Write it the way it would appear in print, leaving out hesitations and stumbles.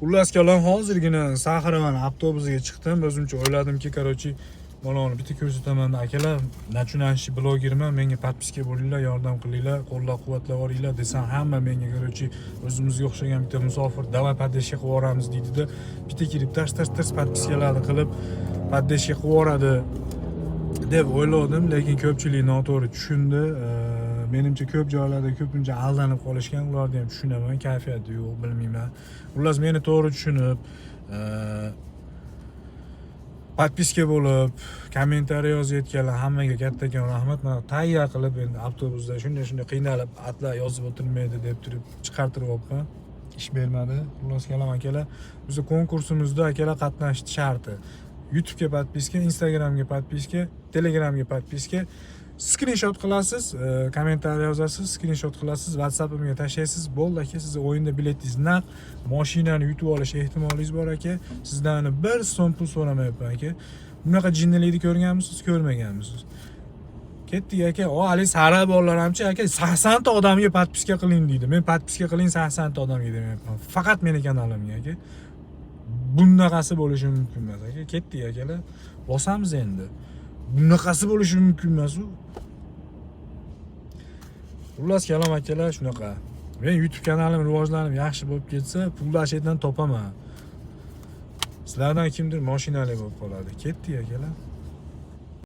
Xullas kalom hozirgina Saxarovan avtobusiga chiqdim. O'zimcha o'yladimki, qarochi mana uni bitta ko'rsataman akalar, nachunanchi blogerman, menga podpiska bo'linglar, yordam qilinglar, qo'llab-quvvatlab yuboringlar desam, hamma menga qarochi o'zimizga o'xshagan bitta musofir davay poddeska qilib yuboramiz deydi-da, bitta kirib tars podpiskalarni qilib poddeska qilib yuboradi deb o'yladim, lekin ko'pchilik noto'g'ri tushundi. Menimcha ko'p joylarda ko'pincha aldanib qolishgan, ularni ham tushunaman, kayfiyati yo'q, bilmayman. Xullas meni to'g'ri tushunib, podpiska bo'lib, kommentariy yozayotganlar hammaga kattakon rahmat. Mana tayyor qilib endi avtobusda shunday qiynalib atlar yozib o'tirmaydi deb turib chiqartiryapman. Ish bermadi. Xullas kalom akalar, bizning konkursimizda akalar qatnashish sharti. YouTube'ga podpiska, Instagram'ga podpiska, Telegram'ga podpiska. Screenshot qilasiz, kommentariy yozasiz, screenshot qilasiz, WhatsApp'imga tashlaysiz. Bo'ldi aka, sizning o'yinda biletingiz naq, mashinani yutib olish ehtimolingiz bor aka. Sizdan 1 so'm pul so'ramayapman aka. Bunaqa jinnilikni ko'rganmisiz, ko'rmaganmisiz? Ketdik aka. Ali sara bolalar hamchi aka 80 ta odamga podpiska qiling deydi. Men podpiska qiling 80 ta odamga demayapman. Faqat meni kanalimga aka. Bunaqasi bo'lishi mumkin emas aka. Ketdik akalar. Bosamiz endi. Bunaqasi bo'lishi mumkin emas u. Xullas kalom akalar shunaqa. Men YouTube kanalim rivojlanib yaxshi bo'lib ketsa, pulni ashaydan topaman. Sizlardan kimdir mashinali bo'lib qoladi. Ketdik akalar.